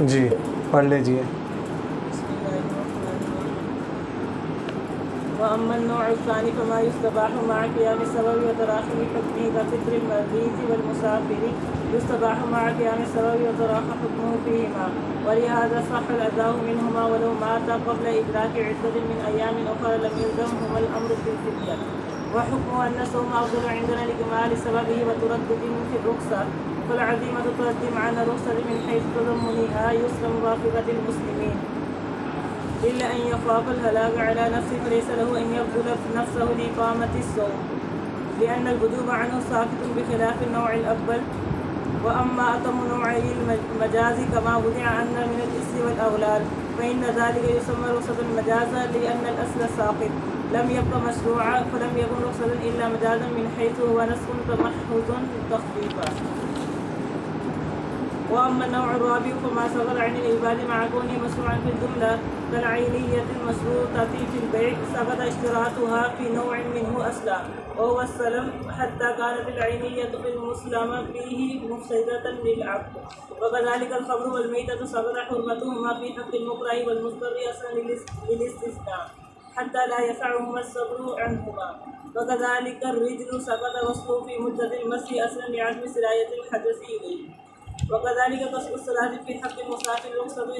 جی پڑھ لیجیے. وأما النوع الثاني فما يستباح مع قيام السبب وتراخي حكمه كفطر المريض والمسافر يستباح مع قيام السبب وتراخى حكمه فيهما، ولهذا صح الأداء منهما ولو مات قبل إدراك عدة من أيام أخرى لم يلزمهما الأمر بالفدية. وحكمه أن الصوم أفضل عندنا لكمال سببه وتردد في الرخصة، فالعزيمة تؤدي معنى الرخصة من حيث تضمنها يسر موافقة المسلمين، إلا أن يخاف الهلاك على نفسه فليس له أن يبذل نفسه لإقامة الصوم، لأن الوجوب عنه ساقط بخلاف النوع الأول. وأما أتم نوعي المجاز كما وضع أن من الإس والأغلال فإن ذلك يسمى رخصة المجازة لأن الأصل ساقط لم يبق مشروعا، فلم يكن رخصة إلا مجازا من حيث هو نسخ تمحض تخفيفا. وأما النوع الرابع فما صغر عن العباد مع كونه مشروعا في الجملة كالعينية المشروطة في البيع سقط اشتراطها في نوع منه أصلا وهو السلم، حتى كانت العينية في المسلم فيه مفسدة للعبد. وكذلك الخمر والميتة سقط حرمتهما في حق المكره والمضطر أصلا للاستثناء حتى لا يسعهما الصبر عنهما. وكذلك الرجل سقط وصفه في مدة المسح أصلا لعدم سراية الحدث إليه. وكذلك قصد الصلاة في حق المسافر رخصة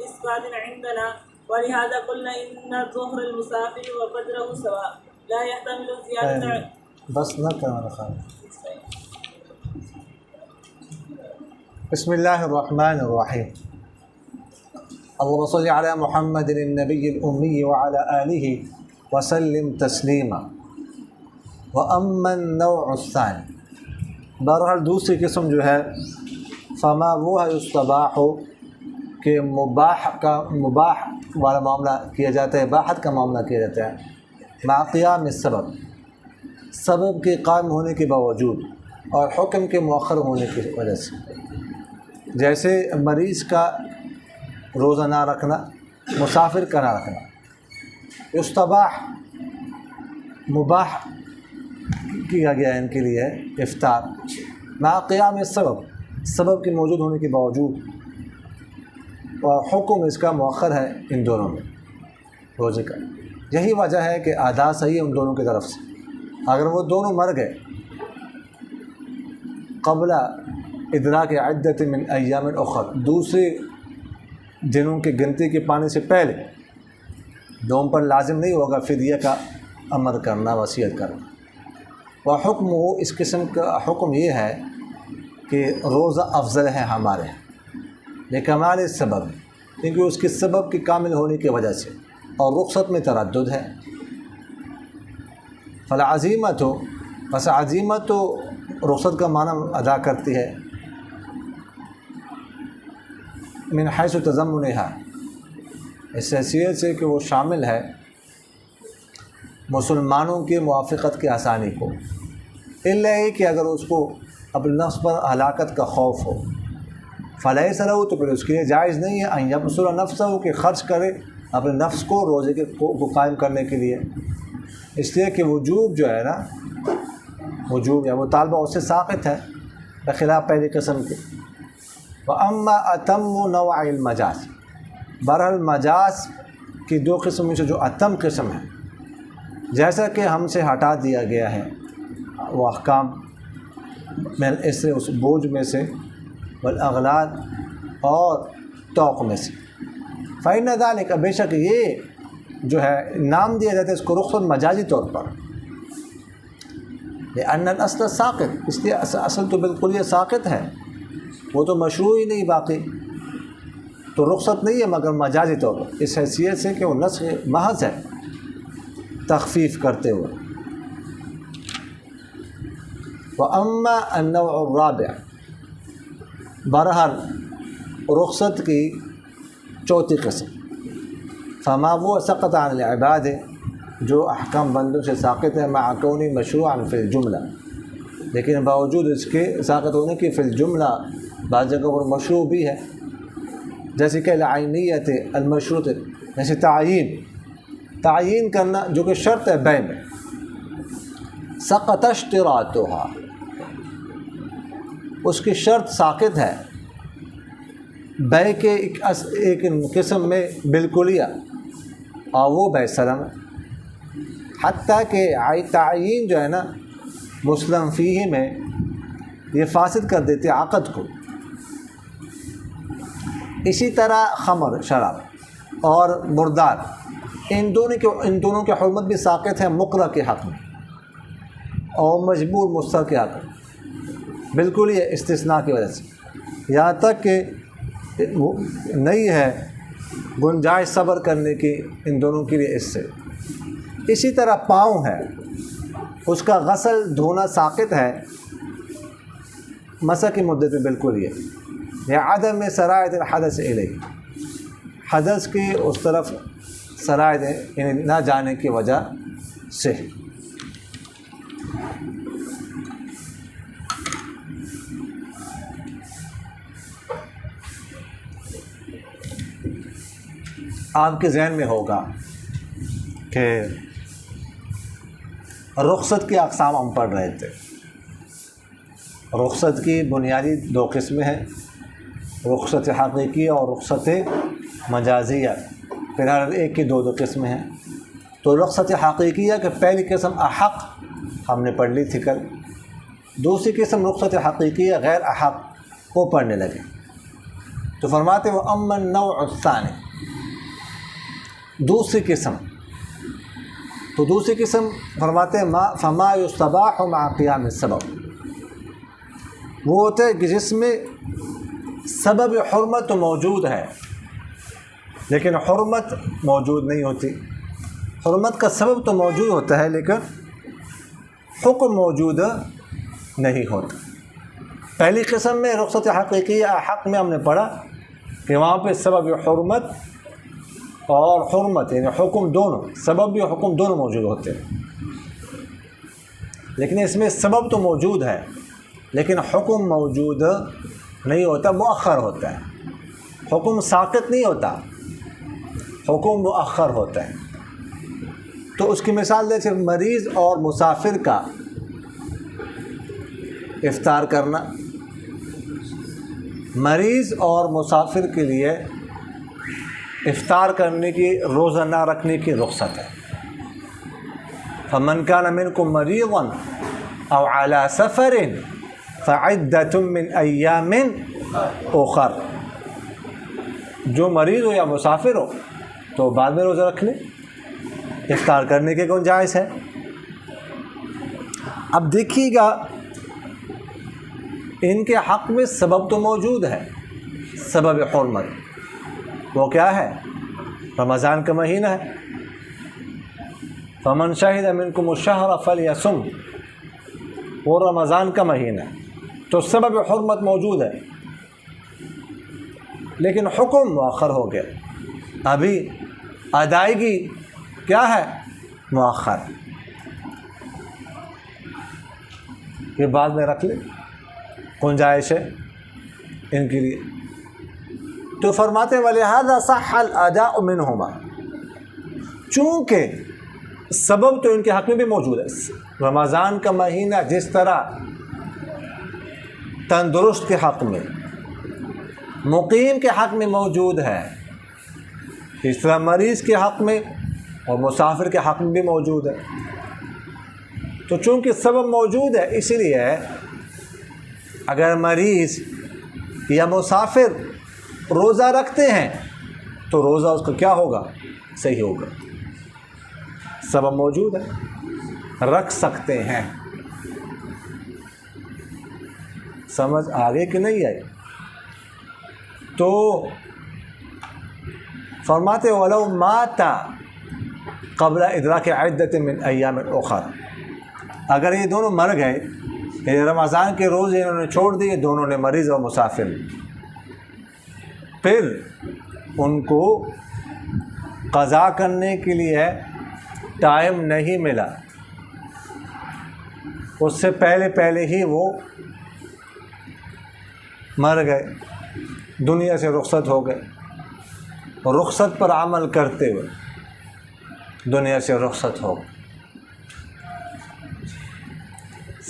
إسقاط عندنا، ولهذا قلنا إن ظهر المسافر وفجره سواء لا يحتمل زيادة. بس نہ کرنا خان. بسم اللہ الرحمن الرحیم. اللهم صل على محمد النبي الأمي وعلى آله وسلم تسلیما. وأما النوع الثاني، بہرحال دوسری قسم جو ہے فما وہ ہے استباح کہ مباح والا معاملہ کیا جاتا ہے، اباحت کا معاملہ کیا جاتا ہے مع قیام السبب، سبب کے قائم ہونے کے باوجود اور حکم کے مؤخر ہونے کی وجہ سے. جیسے مریض کا روزہ نہ رکھنا، مسافر کا نہ رکھنا. استباح مباح کیا گیا ان کے لیے افطار مع قیام السبب، سبب کے موجود ہونے کے باوجود، اور حکم اس کا مؤخر ہے ان دونوں میں روزے کا. یہی وجہ ہے کہ ادا صحیح ہے ان دونوں کی طرف سے. اگر وہ دونوں مر گئے قبل ادراک عدت من ایام اخر، دوسرے دنوں کی گنتی کے پانے سے پہلے، دوم پر لازم نہیں ہوگا فدیہ کا امر کرنا، وصیت کرنا. وحکم وہ اس قسم کا حکم یہ ہے کہ روزہ افضل ہے ہمارے لکمال سبب، کیونکہ اس کے سبب کے کامل ہونے کی وجہ سے، اور رخصت میں تردد ہے. فالعزیمت ہو، بس عزیمت تو رخصت کا معنی ادا کرتی ہے من حیث تضمنها، اس حیثیت سے کہ وہ شامل ہے مسلمانوں کی موافقت کی آسانی کو، الا یہ کہ اگر اس کو اپنے نفس پر ہلاکت کا خوف ہو، فلیس لہ، تو پھر اس کے لیے جائز نہیں ہے ان یبذل نفسہ کہ خرچ کرے اپنے نفس کو روزے کو قائم کرنے کے لیے. اس لیے کہ وجوب جو ہے نا، وجوب یا مطالبہ اس سے ساقط ہے بخلاف پہلی قسم کے. واما اتم نوع المجاز، بہرحال مجاز کی دو قسم میں سے جو اتم قسم ہے، جیسا کہ ہم سے ہٹا دیا گیا ہے وہ احکام میں اس سے، اس بوجھ میں سے، والاغلال اور توق میں سے. فإن ذلك، بے شک یہ جو ہے نام دیا جاتا ہے اس کو رخصت مجازی طور پر، لأن الاصل ساقط، اس لیے اصل تو بالکل یہ ساقط ہے، وہ تو مشروع ہی نہیں، باقی تو رخصت نہیں ہے مگر مجازی طور پر، اس حیثیت سے کہ وہ نسخ محض ہے تخفیف کرتے ہوئے. وأما النوع الرابع، بہرحال رخصت کی چوتھی قسم، فما وہ سقط عن العباد، جو احکام بندوں سے ساقط ہے مع کونی مشروعا فی الجملہ، لیکن باوجود اس کے ساقط ہونے کی فی الجملہ بعض جگہ پر مشروع بھی ہے، جیسے کہ العینیت المشروط، جیسے تعیین کرنا جو کہ شرط ہے بیع میں. سقط اشتراطها، اس کی شرط ساقط ہے بے کے ایک قسم میں بالکلیہ اور وہ بے سلم ہے، حتیٰ کہ تعین جو ہے نا مسلم فیہ میں یہ فاسد کر دیتے عقد کو۔ اسی طرح خمر شراب اور مردار ان دونوں کی حرمت بھی ساقط ہے مقرہ کے حق میں اور مجبور مستر کے حق میں، بالکل یہ استثناء کی وجہ سے، یہاں تک کہ نہیں ہے گنجائش صبر کرنے کی ان دونوں کے لیے اس سے۔ اسی طرح پاؤں ہے، اس کا غسل دھونا ساقط ہے مسح کی مدت میں، بالکل یہ عدم میں سرایت الحدث الیہ، حدث کی اس طرف سرایت یعنی نہ جانے کی وجہ سے۔ آپ کے ذہن میں ہوگا کہ رخصت کی اقسام ہم پڑھ رہے تھے۔ رخصت کی بنیادی دو قسمیں ہیں، رخصت حقیقی اور رخصت مجازیہ، پھر ہر ایک کی دو قسمیں ہیں۔ تو رخصت حقیقیہ کہ پہلی قسم احق ہم نے پڑھ لی تھی کل، دوسری قسم رخصت حقیقیہ غیر احق وہ پڑھنے لگے۔ تو فرماتے وہ اما النوع الثانی، دوسری قسم، تو دوسری قسم فرماتے ہیں فما یستباح مع قیام السبب، وہ ہوتا ہے کہ جس میں سبب حرمت تو موجود ہے لیکن حرمت موجود نہیں ہوتی، حرمت کا سبب تو موجود ہوتا ہے لیکن حکم موجود نہیں ہوتا۔ پہلی قسم میں رخصت حقیقی حق میں ہم نے پڑھا کہ وہاں پہ سبب حرمت اور حرمت یعنی حکم دونوں، سبب بھی حکم دونوں موجود ہوتے ہیں، لیکن اس میں سبب تو موجود ہے لیکن حکم موجود نہیں ہوتا، مؤخر ہوتا ہے، حکم ساقط نہیں ہوتا، حکم مؤخر ہوتا ہے۔ تو اس کی مثال دے صرف مریض اور مسافر کا افطار کرنا، مریض اور مسافر کے لیے افطار کرنے کی، روزہ نہ رکھنے کی رخصت ہے۔ فمن كان منكم مريضا او على سفر فعدة من ایام اخر، جو مریض ہو یا مسافر ہو تو بعد میں روزہ رکھ لے، افطار کرنے کے گنجائش ہے۔ اب دیکھیے گا ان کے حق میں سبب تو موجود ہے، سبب حرمت وہ کیا ہے؟ رمضان کا مہینہ ہے، فمن شہد منکم الشہر فلیصم، وہ رمضان کا مہینہ ہے تو سبب حرمت موجود ہے لیکن حکم مؤخر ہو گیا، ابھی ادائیگی کیا ہے؟ مؤخر، یہ بعد میں رکھ لے، گنجائش ہے ان کے لیے۔ تو فرماتے وَلِهَذَا صَحَّ الْأَدَاءُ مِنْهُمَا، چونکہ سبب تو ان کے حق میں بھی موجود ہے، رمضان کا مہینہ جس طرح تندرست کے حق میں، مقیم کے حق میں موجود ہے، اس طرح مریض کے حق میں اور مسافر کے حق میں بھی موجود ہے۔ تو چونکہ سبب موجود ہے اس لیے اگر مریض یا مسافر روزہ رکھتے ہیں تو روزہ اس کا کیا ہوگا؟ صحیح ہوگا، سبب موجود ہے، رکھ سکتے ہیں۔ سمجھ آگے کہ نہیں آئی؟ تو فرماتے وَلَوْ مَاتَ قبل ادراک عدت من ایام اخر، اگر یہ دونوں مر گئے، یہ رمضان کے روزے انہوں نے چھوڑ دیے، دونوں نے، مریض اور مسافر، پھر ان کو قضا کرنے کے لیے ٹائم نہیں ملا، اس سے پہلے ہی وہ مر گئے، دنیا سے رخصت ہو گئے، رخصت پر عمل کرتے ہوئے دنیا سے رخصت ہو گئے۔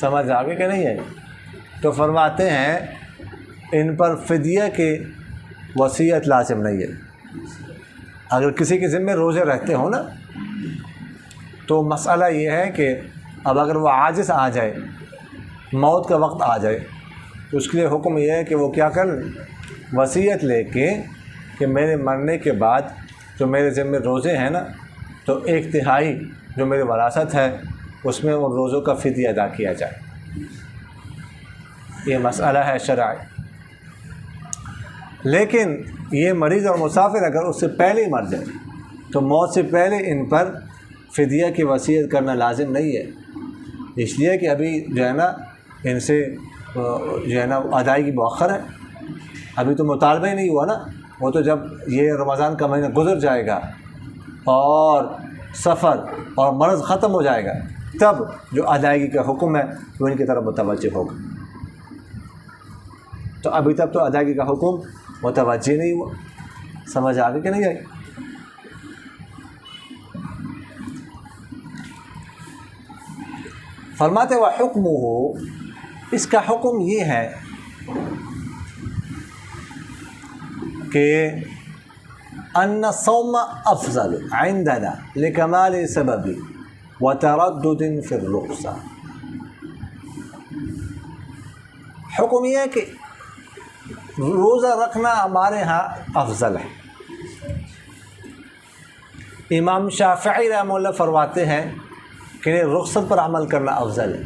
سمجھ آگے کہ نہیں ہے؟ تو فرماتے ہیں ان پر فدیہ کے وصیت لازم نہیں ہے۔ اگر کسی کے ذمہ روزے رہتے ہوں نا تو مسئلہ یہ ہے کہ اب اگر وہ عاجز آ جائے، موت کا وقت آ جائے، تو اس کے لیے حکم یہ ہے کہ وہ کیا کر وصیت لے کے کہ میرے مرنے کے بعد جو میرے ذمہ روزے ہیں نا تو 1/3 جو میری وراثت ہے اس میں ان روزوں کا فدیہ ادا کیا جائے۔ یہ مسئلہ ہے شرعی۔ لیکن یہ مریض اور مسافر اگر اس سے پہلے ہی مر جائے تو موت سے پہلے ان پر فدیہ کی وصیت کرنا لازم نہیں ہے، اس لیے کہ ابھی جو ہے نا ان سے جو ہے نا ادائیگی مؤخر ہے، ابھی تو مطالبہ ہی نہیں ہوا نا، وہ تو جب یہ رمضان کا مہینہ گزر جائے گا اور سفر اور مرض ختم ہو جائے گا تب جو ادائیگی کا حکم ہے وہ ان کی طرف متوجہ ہوگا۔ تو ابھی تک تو ادائیگی کا حکم متوجہ نہیں ہوا۔ سمجھ آگے کہ نہیں آئی؟ فرماتے ہوا حکم ہو، اس کا حکم یہ ہے کہ ان الصوم افضل عندنا لکمال سبب وتردد فی الرخصہ۔ حکم یہ ہے کہ روزہ رکھنا ہمارے ہاں افضل ہے۔ امام شافعی رحمہ اللہ فرماتے ہیں کہ رخصت پر عمل کرنا افضل ہے۔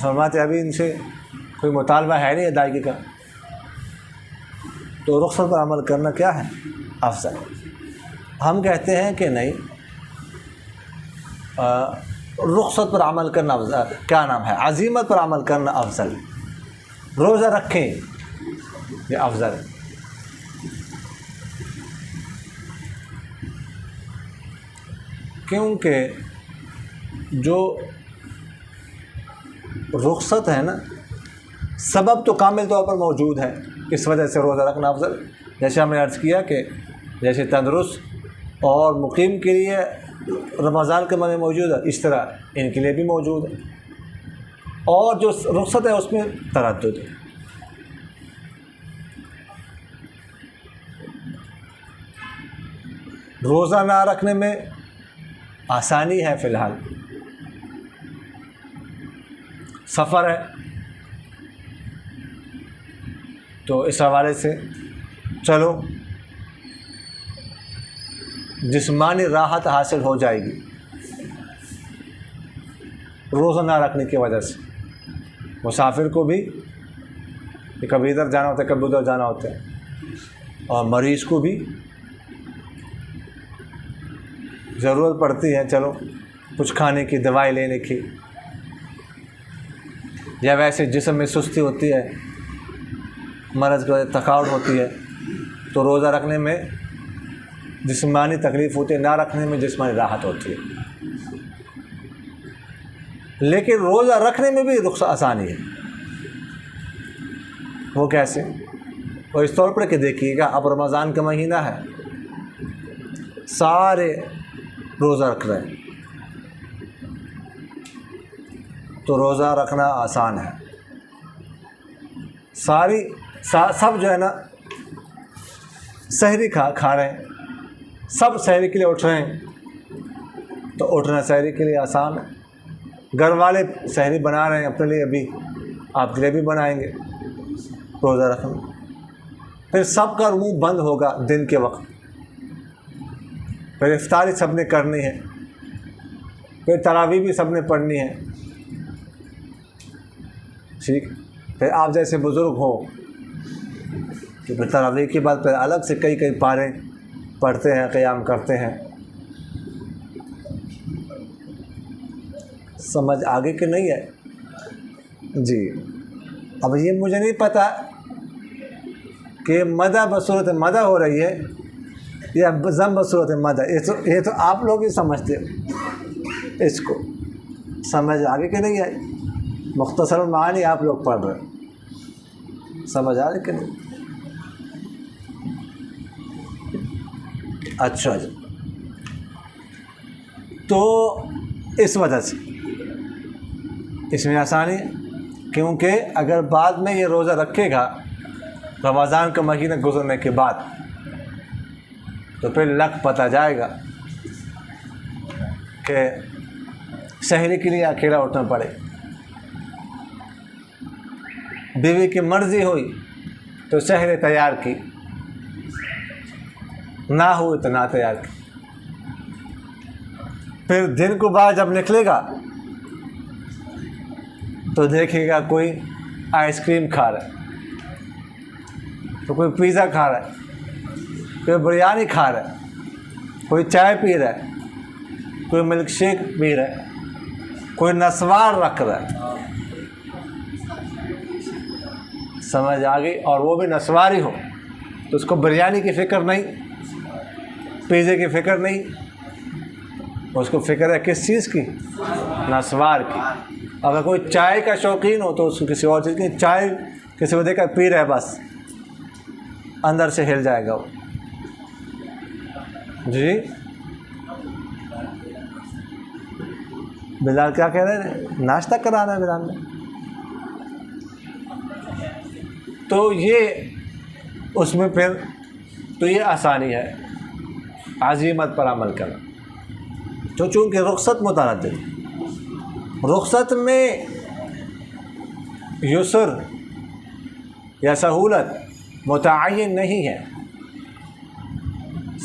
فرماتے ابھی ان سے کوئی مطالبہ ہے نہیں ادائیگی کا، تو رخصت پر عمل کرنا کیا ہے؟ افضل ہے۔ ہم کہتے ہیں کہ نہیں، رخصت پر عمل کرنا افضل، کیا نام ہے، عزیمت پر عمل کرنا افضل ہے۔ روزہ رکھیں یہ افضل ہے۔ کیونکہ جو رخصت ہے نا سبب تو کامل طور پر موجود ہے، اس وجہ سے روزہ رکھنا افضل ہے۔ جیسے ہم نے عرض کیا کہ جیسے تندرست اور مقیم کے لیے رمضان کے مہینے موجود ہے، اس طرح ان کے لیے بھی موجود ہے، اور جو رخصت ہے اس میں تردد ہے۔ روزہ نہ رکھنے میں آسانی ہے، فی الحال سفر ہے تو اس حوالے سے چلو جسمانی راحت حاصل ہو جائے گی روزہ نہ رکھنے کی وجہ سے۔ مسافر کو بھی کبھی ادھر جانا ہوتا ہے کبھی ادھر جانا ہوتا ہے، اور مریض کو بھی ضرورت پڑتی ہے چلو کچھ کھانے کی، دوائی لینے کی، یا ویسے جسم میں سستی ہوتی ہے، مرض کی وجہ سے تھکاوٹ ہوتی ہے، تو روزہ رکھنے میں جسمانی تکلیف ہوتی ہے، نہ رکھنے میں جسمانی راحت ہوتی ہے۔ لیکن روزہ رکھنے میں بھی رخصت آسانی ہے۔ وہ کیسے؟ وہ اس طور پر کہ دیکھیے گا اب رمضان کا مہینہ ہے، سارے روزہ رکھ رہے ہیں تو روزہ رکھنا آسان ہے۔ سب جو ہے نا سحری کھا رہے ہیں، سب سحری کے لیے اٹھ رہے ہیں، تو اٹھنا سحری کے لیے آسان ہے۔ گھر والے سحری بنا رہے ہیں اپنے لیے، ابھی آپ کے لیے بھی بنائیں گے روزہ رکھنا۔ پھر سب کا منہ بند ہوگا دن کے وقت، پھر افطاری سب نے کرنی ہے، پھر تراویح بھی سب نے پڑھنی ہے، ٹھیک۔ پھر آپ جیسے بزرگ ہو کہ پھر تراویح کے بعد پھر الگ سے کئی پارے پڑھتے ہیں، قیام کرتے ہیں۔ سمجھ آگے کہ نہیں ہے؟ جی اب یہ مجھے نہیں پتہ کہ مدح بصورت مدح ہو رہی ہے یا ذم بصورت مدح، یہ تو آپ لوگ ہی سمجھتے ہو اس کو۔ سمجھ آگے کہ نہیں آئی؟ مختصر معانی آپ لوگ پڑھ رہے ہیں، سمجھ آ رہی کہ نہیں؟ اچھا جی، تو اس وجہ سے اس میں آسانی ہے۔ کیونکہ اگر بعد میں یہ روزہ رکھے گا رمضان کا مہینہ گزرنے کے بعد تو پھر لک پتہ جائے گا کہ سحری کے لیے اکیلا اٹھنا پڑے، بیوی کی مرضی ہوئی تو سحری تیار کی، نہ ہوئی تو نہ تیار کی، پھر دن کو بعد جب نکلے گا تو دیکھے گا کوئی آئس کریم کھا رہا ہے، تو کوئی پیزا کھا رہا ہے، کوئی بریانی کھا رہا ہے، کوئی چائے پی رہا ہے، کوئی ملک شیک پی رہا ہے، کوئی نسوار رکھ رہا ہے، سمجھ آ گئی؟ اور وہ بھی نسواری ہو تو اس کو بریانی کی فکر نہیں، پیزے کی فکر نہیں، اس کو فکر ہے کس چیز کی؟ نسوار کی۔ اگر کوئی چائے کا شوقین ہو تو اس کو کسی اور چیز کی، چائے کسی کو دیکھ کر پی رہا ہے بس اندر سے ہل جائے گا وہ۔ جی بلال کیا کہہ رہے ہیں؟ ناشتہ کرانا ہے بلال نے۔ تو یہ اس میں پھر تو یہ آسانی ہے عزیمت پر عمل کرنا، تو چونکہ رخصت متعدد، رخصت میں یسر یا سہولت متعین نہیں ہے،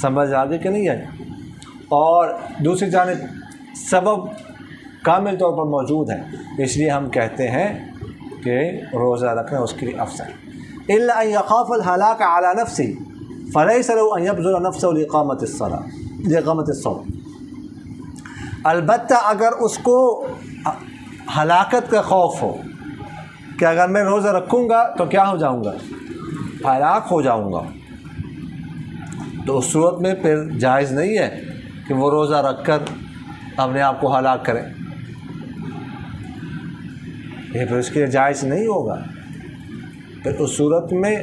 سمجھ آگے کہ نہیں ہے، اور دوسری جانب سبب کامل طور پر موجود ہے، اس لیے ہم کہتے ہیں کہ روزہ رکھنا اس کے لیے افضل۔ الا ان يخاف الهلاك على نفسه فليس له ان يبذل نفسه لإقامة الصوم۔ البتہ اگر اس کو ہلاکت کا خوف ہو کہ اگر میں روزہ رکھوں گا تو کیا ہو جاؤں گا؟ ہلاک ہو جاؤں گا، تو اس صورت میں پھر جائز نہیں ہے کہ وہ روزہ رکھ کر اپنے آپ کو ہلاک کرے، یہ پھر اس کے لیے جائز نہیں ہوگا، پھر اس صورت میں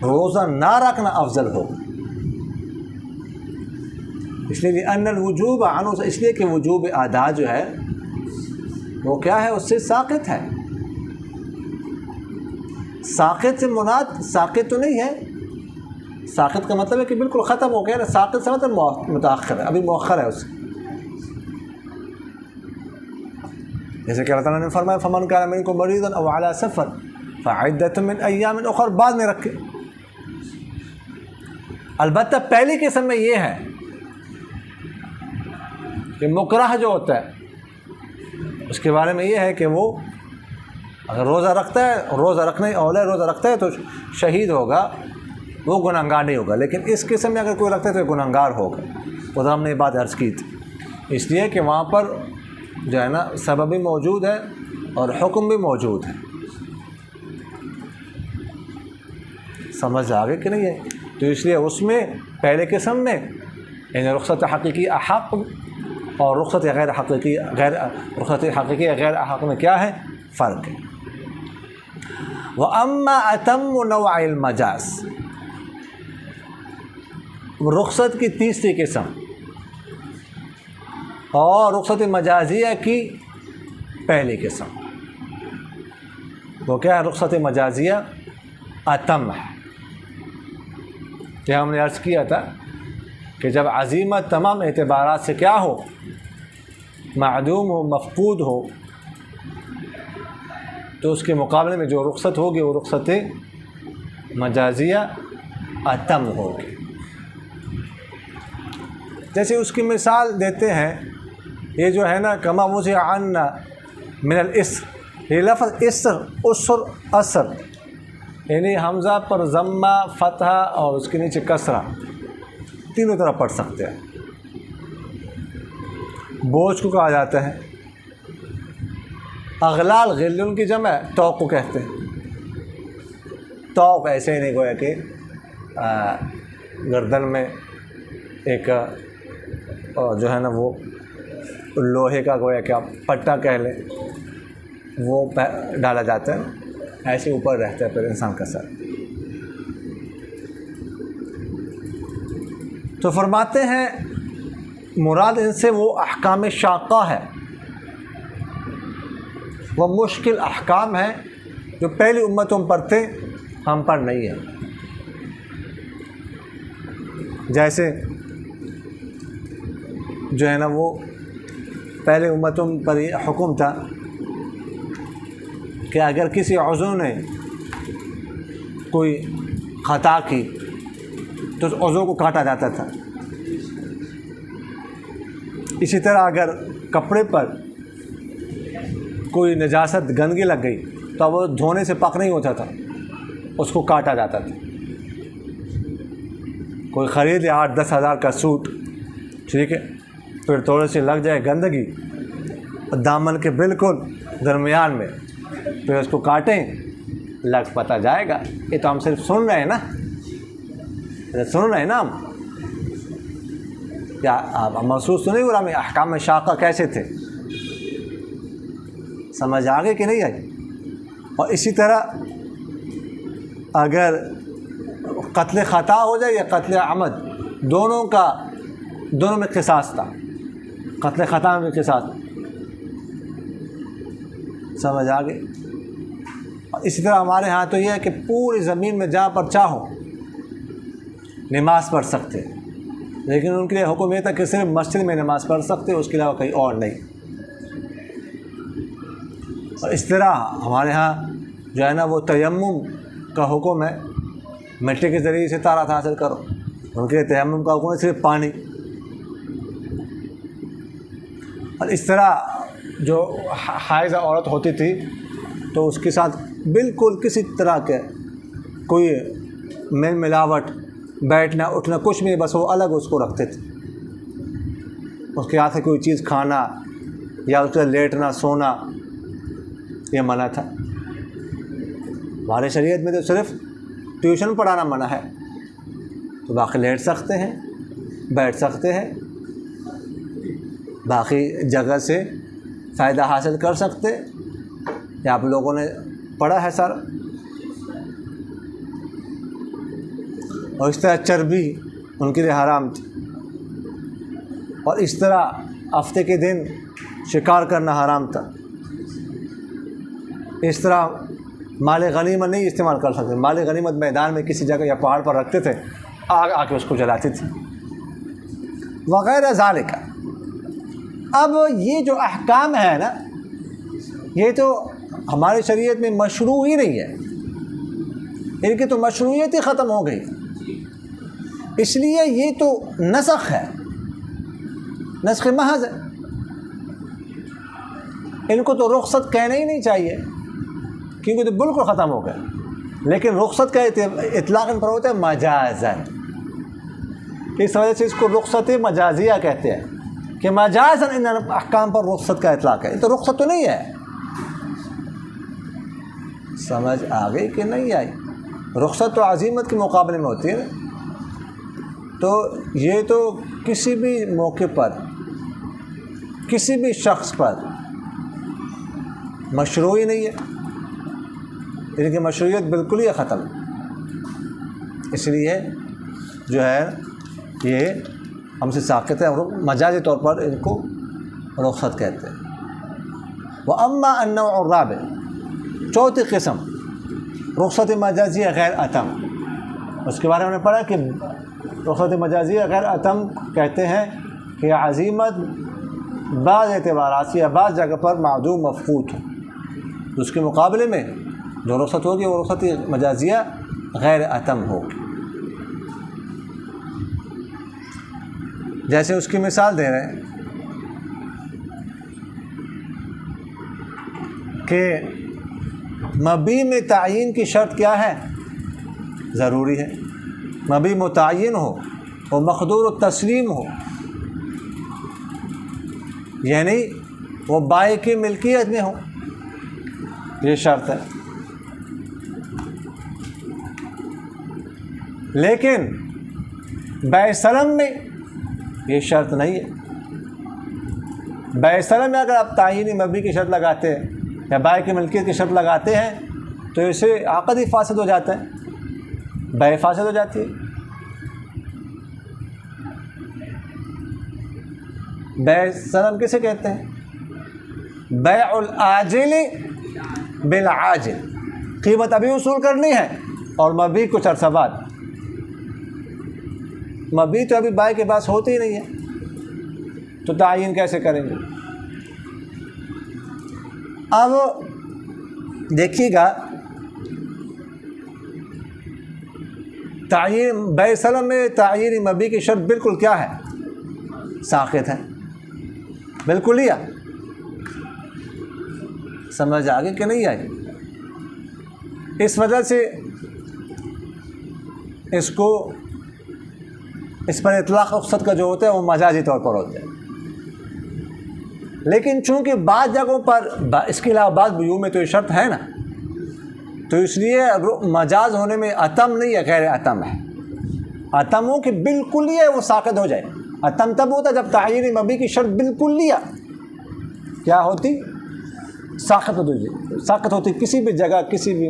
روزہ نہ رکھنا افضل ہو، اس لیے ان الوجوب عنہ، اس لیے کہ وجوب ادا جو ہے وہ کیا ہے؟ اس سے ساقط ہے۔ ساقط سے مراد ساقط تو نہیں ہے، ساقط کا مطلب ہے کہ بالکل ختم ہو گیا نا، ساقط سے مطلب متاخر ہے، ابھی مؤخر ہے اس سے، جیسے کہ اللہ تعالیٰ نے فرمایا فمن کان منکم مریضا او علی سفر فعدۃ من ایام اخر، بعد میں رکھے۔ البتہ پہلی قسم میں یہ ہے کہ مکرہ جو ہوتا ہے اس کے بارے میں یہ ہے کہ وہ اگر روزہ رکھتا ہے، روزہ رکھنے اولا روزہ رکھتا ہے تو شہید ہوگا، وہ گنہگار نہیں ہوگا، لیکن اس قسم میں اگر کوئی رکھتا ہے تو گنہگار ہوگا، ادھر ہم نے یہ بات عرض کی تھی، اس لیے کہ وہاں پر جو ہے نا سبب بھی موجود ہے اور حکم بھی موجود ہے، سمجھ آگے کہ نہیں ہے؟ تو اس لیے اس میں پہلے قسم میں یعنی رخصت حقیقی احق اور رخصت غیر حقیقی رخصت حقیقی غیر احق میں کیا ہے؟ فرق ہے۔ وَأَمَّا أَتَمُّ نَوْعِ الْمَجَازِ، رخصت کی تیسری قسم اور رخصت مجازیہ کی پہلی قسم، وہ کیا ہے؟ رخصت مجازیہ اتم ہے، کہ ہم نے عرض کیا تھا کہ جب عزیمت تمام اعتبارات سے کیا ہو؟ معدوم ہو، مفقود ہو، تو اس کے مقابلے میں جو رخصت ہوگی وہ رخصت مجازیہ اتم ہوگی۔ جیسے اس کی مثال دیتے ہیں، یہ جو ہے نا کما وضع عنا من الاسر، یہ لفظ اسر، اسر، اثر، یعنی حمزہ پر ضمہ، فتحہ اور اس کے نیچے کسرہ، تینوں طرح پڑھ سکتے ہیں۔ بوجھ کو کہا جاتا ہے، اغلال غل کی جمع ہے، توق کو کہتے ہیں۔ توق ایسے ہی نہیں گویا کہ گردن میں ایک جو ہے نا وہ لوہے کا گویا کہ آپ پٹا کہہ لیں، وہ ڈالا جاتا ہے، ایسے اوپر رہتا ہے پھر انسان کا سر۔ تو فرماتے ہیں مراد ان سے وہ احکام شاقہ ہے وہ مشکل احکام ہیں جو پہلی امتوں پر تھے، ہم پر نہیں ہے۔ جیسے جو ہے نا وہ پہلے امتوں پر یہ حکم تھا کہ اگر کسی عضو نے کوئی خطا کی تو اس عضو کو کاٹا جاتا تھا۔ اسی طرح اگر کپڑے پر کوئی نجاست گندگی لگ گئی تو وہ دھونے سے پاک نہیں ہوتا تھا، اس کو کاٹا جاتا تھا۔ کوئی خرید یا 8-10 ہزار کا سوٹ، ٹھیک ہے، پھر تھوڑے سے لگ جائے گندگی دامن کے بالکل درمیان میں، پھر اس کو کاٹیں، لگ پتہ جائے گا۔ یہ تو ہم صرف سن رہے ہیں نا، ہم کیا آپ محسوس تو نہیں ہو رہا ہمیں احکام شاقہ کیسے تھے؟ سمجھ آگے کہ نہیں آئی؟ اور اسی طرح اگر قتل خطا ہو جائے یا قتل عمد، دونوں میں قصاص تھا، قتل خطا میں قصاص، سمجھ آگے؟ اور اسی طرح ہمارے ہاں تو یہ ہے کہ پوری زمین میں جہاں پر چاہو نماز پڑھ سکتے، لیکن ان کے لیے حکم یہ تھا کہ صرف مسجد میں نماز پڑھ سکتے، اس کے علاوہ کہیں اور نہیں۔ اور اس طرح ہمارے ہاں جو ہے نا وہ تیمم کا حکم ہے، مٹی کے ذریعے سے طہارت حاصل کرو، ان کے لیے تیمم کا حکم ہے صرف پانی۔ اور اس طرح جو حائض عورت ہوتی تھی تو اس کے ساتھ بالکل کسی طرح کے کوئی ملاوٹ، بیٹھنا اٹھنا کچھ نہیں، بس وہ الگ اس کو رکھتے تھے۔ اس کے ہاتھ سے کوئی چیز کھانا یا اس کا لیٹنا سونا یہ منع تھا۔ ہمارے شریعت میں تو صرف ٹیوشن پڑھانا منع ہے، تو باقی لیٹ سکتے ہیں، بیٹھ سکتے ہیں، باقی جگہ سے فائدہ حاصل کر سکتے، یا آپ لوگوں نے پڑھا ہے سر۔ اور اس طرح چربی ان کے لیے حرام تھی، اور اس طرح ہفتے کے دن شکار کرنا حرام تھا۔ اس طرح مال غنیمت نہیں استعمال کر سکتے، مال غنیمت میدان میں کسی جگہ یا پہاڑ پر رکھتے تھے، آگ آ کے اس کو جلاتی تھی وغیرہ ذالک۔ اب یہ جو احکام ہے نا، یہ تو ہماری شریعت میں مشروع ہی نہیں ہے، ان کی تو مشروعیت ہی ختم ہو گئی، اس لیے یہ تو نسخ ہے، نسخ محض ہے، ان کو تو رخصت کہنا ہی نہیں چاہیے کیونکہ تو بالکل ختم ہو گئے۔ لیکن رخصت کا اطلاق ان پر ہوتا ہے مجازن، اس وجہ سے اس کو رخصت مجازیہ کہتے ہیں کہ مجازن ان احکام پر رخصت کا اطلاق ہے، یہ تو رخصت تو نہیں ہے۔ سمجھ آ گئی کہ نہیں آئی؟ رخصت تو عزیمت کے مقابلے میں ہوتی ہے نا، تو یہ تو کسی بھی موقع پر کسی بھی شخص پر مشروع ہی نہیں ہے، ان کی مشروعیت بالکل ہی ختم، اس لیے جو ہے یہ ہم سے ساقط ہے، اور مجازی طور پر ان کو رخصت کہتے ہیں۔ وَأَمَّا النَّوْعُ الرَّابِعُ، چوتھی قسم رخصت مجازی غیر اتم، اس کے بارے میں ہم نے پڑھا کہ رخصت مجازی غیر اتم کہتے ہیں کہ عزیمت بعض اعتبارات سے یا بعض جگہ پر معدوم مفقود ہو، اس کے مقابلے میں جو رخصت ہوگی وہ رخصت مجازیہ غیر اتم ہوگی۔ جیسے اس کی مثال دے رہے ہیں کہ مبی میں تعین کی شرط کیا ہے؟ ضروری ہے مبی متعین ہو، وہ مقدور التسلیم ہو، یعنی وہ بائع کی ملکیت میں ہو، یہ شرط ہے۔ لیکن بیع سلم میں یہ شرط نہیں ہے۔ بیع سلم میں اگر آپ تعینی مبی کی شرط لگاتے ہیں یا بائع کی ملکیت کی شرط لگاتے ہیں تو اسے عقد ہی فاسد ہو جاتا ہے، بیع فاسد ہو جاتی ہے۔ بیع سلم کسے کہتے ہیں؟ بیع العاجل بالعاجل، قیمت ابھی وصول کرنی ہے اور مبی کچھ عرصہ بعد. مبی تو ابھی بائع کے پاس ہوتی ہی نہیں ہے، تو تعین کیسے کریں گے؟ اب دیکھیے گا تعین بیع سلم میں تعین مبی کی شرط بالکل کیا ہے؟ ساقط ہے، بالکل ہی. سمجھ آگے کہ نہیں آئی؟ اس وجہ سے اس پر اطلاق رخصت کا جو ہوتا ہے وہ مجازی طور پر ہوتا ہے. لیکن چونکہ بعض جگہوں پر اس کے علاوہ بعض بیوؤں میں تو یہ شرط ہے نا، تو اس لیے مجاز ہونے میں عتم نہیں ہے، غیر عتم ہے. عتم ہو کہ بالکل ہی ہے وہ ساقط ہو جائے. عتم تب ہوتا جب تعین مبی کی شرط بالکل لیا کیا ہوتی؟ ساقط ہوتی. کسی بھی جگہ کسی بھی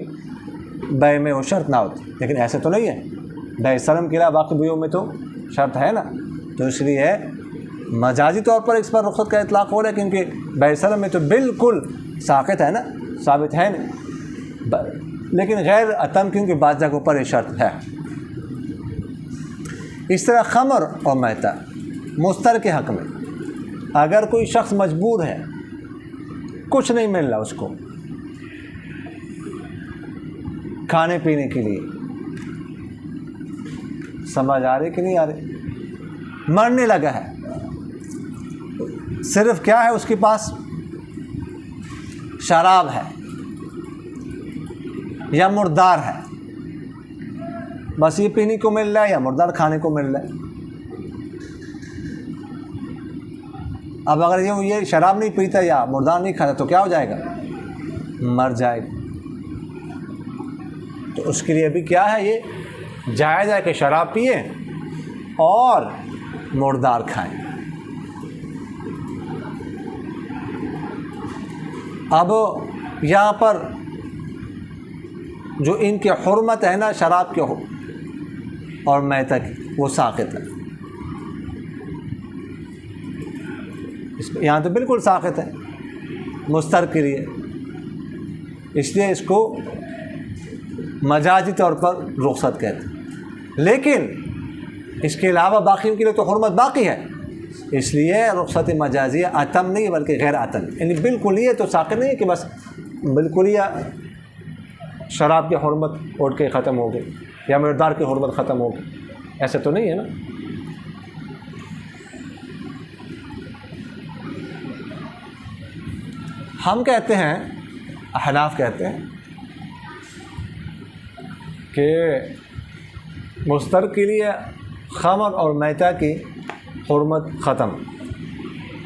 بیع میں وہ شرط نہ ہوتی. لیکن ایسے تو نہیں ہے، بیع سلم کے علاوہ باقی بیعوں میں تو شرط ہے نا، تو اس لیے مجازی طور پر اس پر رخصت کا اطلاق ہو رہا ہے، کیونکہ بیع سلم میں تو بالکل ساقط ہے نا، ثابت ہے نہیں. لیکن غیر عتم کیونکہ بعض جگہوں پر یہ شرط ہے. اس طرح خمر اور میتہ مستر کے حق میں اگر کوئی شخص مجبور ہے، کچھ نہیں مل رہا اس کو کھانے پینے کے لیے، سمجھ آ رہی کہ نہیں آ رہی؟ مرنے لگا ہے، صرف کیا ہے اس کے پاس؟ شراب ہے یا مردار ہے، بس یہ پینے کو مل رہا ہے یا مردار کھانے کو مل رہا ہے. اب اگر یہ شراب نہیں پیتا یا مردار نہیں کھاتا تو کیا ہو جائے گا؟ مر جائے گا. تو اس کے لیے ابھی کیا ہے؟ یہ جائز ہے کہ شراب پیے اور مردار کھائیں. اب یہاں پر جو ان کی حرمت ہے نا شراب کے اور میتہ کی، وہ ساقط ہے. یہاں تو بالکل ساقط ہے مستر کے لیے، اس لیے اس کو مجازی طور پر رخصت کہتے ہیں. لیکن اس کے علاوہ باقیوں کے لیے تو حرمت باقی ہے، اس لیے رخصت مجازی عتم نہیں بلکہ غیر عتم، یعنی بالکل یہ تو ساقط نہیں ہے کہ بس بالکل یہ شراب کی حرمت اٹھ کے ختم ہو گئی یا مردار کی حرمت ختم ہو گئی، ایسے تو نہیں ہے نا. ہم کہتے ہیں، احناف کہتے ہیں کہ مستر کے لیے خمر اور میتہ کی حرمت ختم،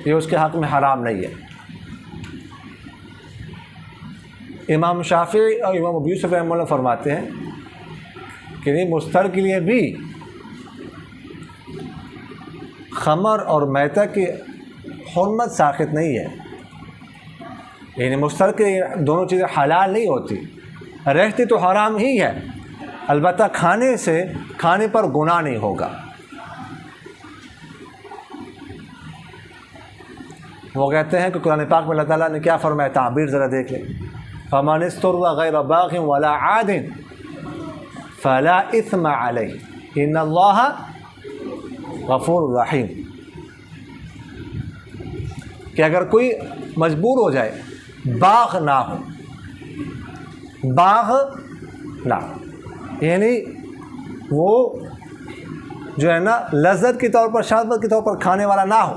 یہ اس کے حق میں حرام نہیں ہے. امام شافعی اور امام ابو یوسف رحمہ اللہ فرماتے ہیں کہ نہیں، مستر کے لیے بھی خمر اور میتہ کی حرمت ساقط نہیں ہے. یعنی مستر کے دونوں چیزیں حلال نہیں ہوتی، رہتی تو حرام ہی ہے، البتہ کھانے پر گناہ نہیں ہوگا. وہ کہتے ہیں کہ قرآن پاک میں اللہ تعالیٰ نے کیا فرمایا، تعبیر ذرا دیکھ لیں. فَمَنِ اسْتُرَّ غَيْرَ بَاغٍ وَلَا عَادٍ فَلَا إِثْمَ عَلَيْهِ إِنَّ اللَّهَ غَفُورٌ رَحِيمٌ. کہ اگر کوئی مجبور ہو جائے، باغ نہ ہو، باغ نہ، یعنی وہ جو ہے نا لذت کے طور پر، شہوت کے طور پر کھانے والا نہ ہو.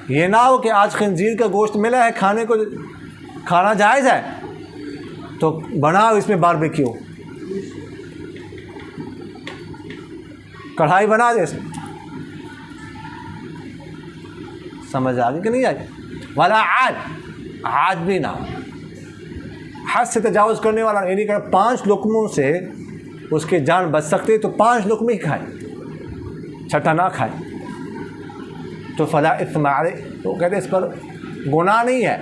یہ نہ ہو کہ آج خنزیر کا گوشت ملا ہے، کھانا جائز ہے تو بناؤ اس میں باربیکیو، کڑھائی بنا دے اس میں. سمجھ آ گئی کہ نہیں آئی؟ والا عاد بھی نہ ہو، حد سے تجاوز کرنے والا، یعنی کہ 5 لقموں سے اس کی جان بچ سکتی تو 5 لقمے ہی کھائے، چھٹا نہ کھائے. تو فلا اثم علیہ، تو کہتے ہیں اس پر گناہ نہیں ہے،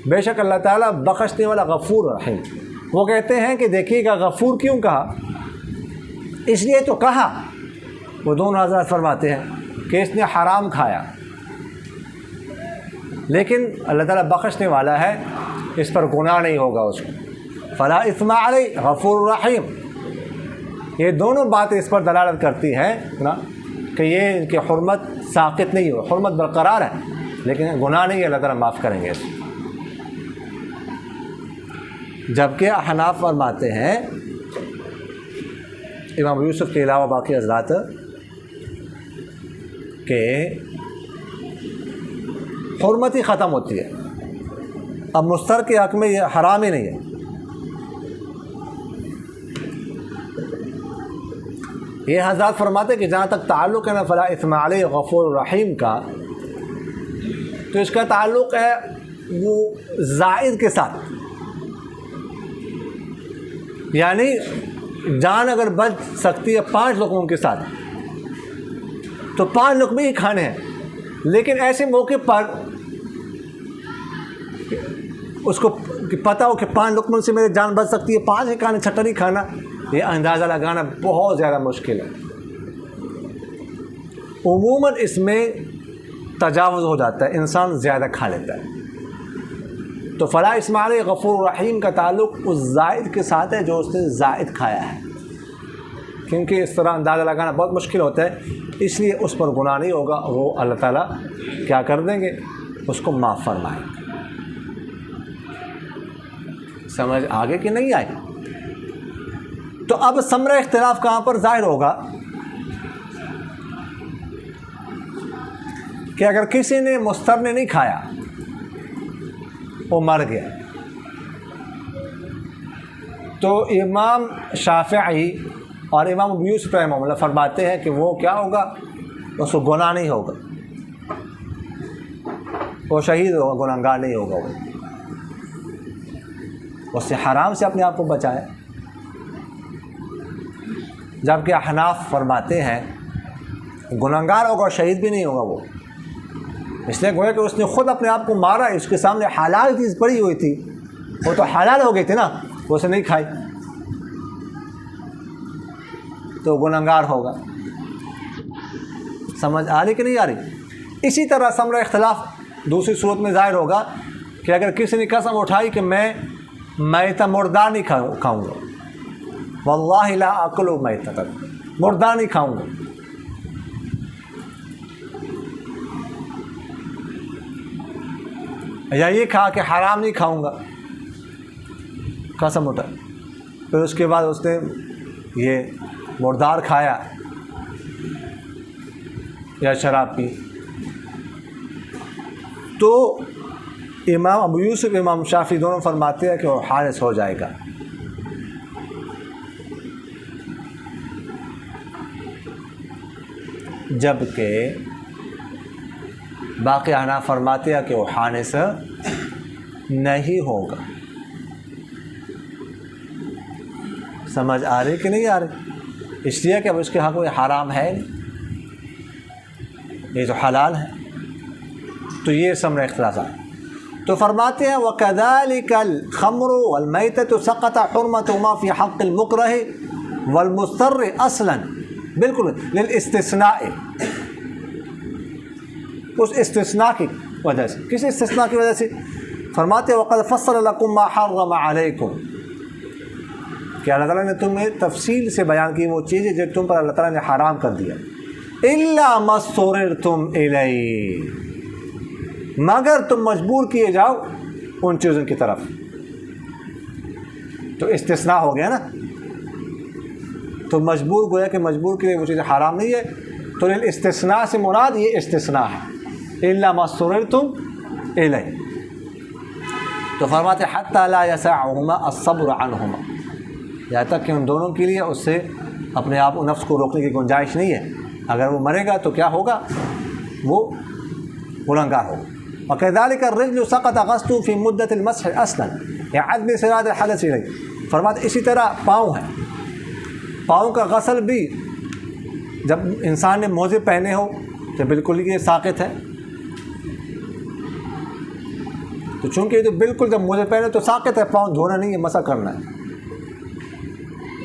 بے شک اللہ تعالیٰ بخشنے والا غفور رحیم. وہ کہتے ہیں کہ دیکھیے گا غفور کیوں کہا؟ اس لیے تو کہا، وہ دونوں حضرات فرماتے ہیں کہ اس نے حرام کھایا، لیکن اللہ تعالیٰ بخشنے والا ہے، اس پر گناہ نہیں ہوگا اس کو. فلا اثم علیہ غفور رحیم. یہ دونوں باتیں اس پر دلالت کرتی ہیں نا کہ یہ ان کی حرمت ساقط نہیں ہو، حرمت برقرار ہے لیکن گناہ نہیں ہے، اللہ تعالیٰ معاف کریں گے اس کو. جبکہ احناف فرماتے ہیں، امام یوسف کے علاوہ باقی حضرات، کہ حرمت ہی ختم ہوتی ہے، اب مستر کے حق میں یہ حرام ہی نہیں ہے. یہ حضرات فرماتے ہیں کہ جہاں تک تعلق ہے نا فلا اثم علیہ غفور رحیم کا، تو اس کا تعلق ہے وہ زائد کے ساتھ، یعنی جان اگر بچ سکتی ہے 5 لقموں کے ساتھ تو 5 لقمے ہی کھانے ہیں. لیکن ایسے موقع پر اس کو پتہ ہو کہ 5 لقموں سے میری جان بچ سکتی ہے، 5 ہی کھانے، 6 نہیں کھانا، یہ اندازہ لگانا بہت زیادہ مشکل ہے. عموماً اس میں تجاوز ہو جاتا ہے، انسان زیادہ کھا لیتا ہے. تو فلا اثم علیہ غفور رحیم کا تعلق اس زائد کے ساتھ ہے جو اس نے زائد کھایا ہے، کیونکہ اس طرح اندازہ لگانا بہت مشکل ہوتا ہے، اس لیے اس پر گناہ نہیں ہوگا، وہ اللہ تعالیٰ کیا کر دیں گے، اس کو معاف فرمائیں گے. سمجھ آگے کہ نہیں آئے؟ تو اب ثمرہ اختلاف کہاں پر ظاہر ہوگا کہ اگر کسی نے مستر نے نہیں کھایا، وہ مر گیا، تو امام شافعی اور امام ابو یوسف رحمہ اللہ فرماتے ہیں کہ وہ کیا ہوگا، اس کو گناہ نہیں ہوگا، وہ شہید ہوگا، گناہگار نہیں ہوگا، وہ اس سے حرام سے اپنے آپ کو بچائے. جبکہ احناف فرماتے ہیں گناہگار ہوگا اور شہید بھی نہیں ہوگا وہ، اس لیے گویا کہ اس نے خود اپنے آپ کو مارا، اس کے سامنے حلال چیز پڑی ہوئی تھی، وہ تو حلال ہو گئی تھی نا، وہ اسے نہیں کھائی تو گناہگار ہوگا. سمجھ آ رہی کہ نہیں آ رہی؟ اسی طرح ثمرہ اختلاف دوسری صورت میں ظاہر ہوگا کہ اگر کسی نے قسم اٹھائی کہ میں میتہ مردار نہیں کھاؤں گا، واللہ لا اکل میتۃ، مردار نہیں کھاؤں گا، یا یہ کہا کہ حرام نہیں کھاؤں گا، قسم اٹھا، پھر اس کے بعد اس نے یہ مردار کھایا یا شراب پی، تو امام ابو یوسف امام شافعی دونوں فرماتے ہیں کہ وہ حارث ہو جائے گا. جبکہ باقی احناف فرماتے ہیں کہ وہ حانث نہیں ہوگا. سمجھ آ رہی کہ نہیں آ رہی؟ اس لیے کہ اب اس کے حق میں حرام ہے نہیں، یہ تو حلال ہے. تو یہ ثمرہ اختلاف ہے. تو فرماتے ہیں وَكَذَلِكَ الْخَمْرُ وَالْمَيْتَةُ سَقَطَ حُرْمَتُهُمَا فِي حَقِّ الْمُكْرَهِ وَالْمُضْطَرِّ أَصْلًا، بالکل لِلْاِسْتِثْنَاءِ، اس استثناء کی وجہ سے. کس استثناء کی وجہ سے؟ فرماتے ہیں وَقَدْ فَصَّلَ لَكُمْ مَا حَرَّمَ عَلَيْكُمْ، کہ اللہ تعالیٰ نے تمہیں تفصیل سے بیان کی وہ چیزیں جو تم پر اللہ تعالیٰ نے حرام کر دیا. إِلَّا مَا اضْطُرِرْتُمْ إِلَيْهِ، مگر تم مجبور کیے جاؤ ان چیزوں کی طرف. تو استثناء ہو گیا نا، تو مجبور گویا کہ مجبور کے لیے وہ چیزیں حرام نہیں ہے. تو استثناء سے مراد یہ استثناء ہے، إِلَّا مَا اضْطُرِرْتُمْ إِلَيْهِ. تو فرماتے حَتَّى لَا يَسَعُهُمَا الصَّبْرُ عَنْهُمَا، یہاں تک کہ ان دونوں کے لیے اس سے اپنے آپ کو نفس کو روکنے کی گنجائش نہیں ہے. اگر وہ مرے گا تو کیا ہوگا؟ وہ گنہگار ہوگا. وَكَذَلِكَ الرِّجْلُ سَقَطَ غَسْلُهُ فِي مُدَّةِ الْمَسْحِ أَصْلًا لِعَدْمِ سِرَادِ الْحَدَثِ إِلَيْهِ. فرماتے اسی طرح پاؤں ہے، پاؤں کا غسل بھی جب انسان نے موزے پہنے ہو تو بالکل یہ ساقط ہے. تو چونکہ یہ تو بالکل جب موزے پہنے تو ساقط ہے، پاؤں دھونا نہیں ہے، مسح کرنا ہے.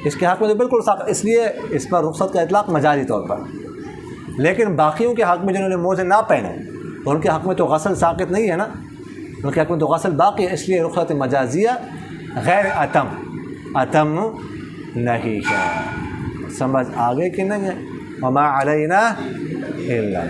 اس کے حق میں تو بالکل ساقط، اس لیے اس پر رخصت کا اطلاق مجازی طور پر. لیکن باقیوں کے حق میں جنہوں نے موزے نہ پہنے ان کے حق میں تو غسل ساقط نہیں ہے نا. کیونکہ حکمت غسل باقی ہے، اس لیے رخصت مجازیہ غیر اتم نہیں ہے. سمجھ آگے کہ نہیں ہے؟ وما علینا الا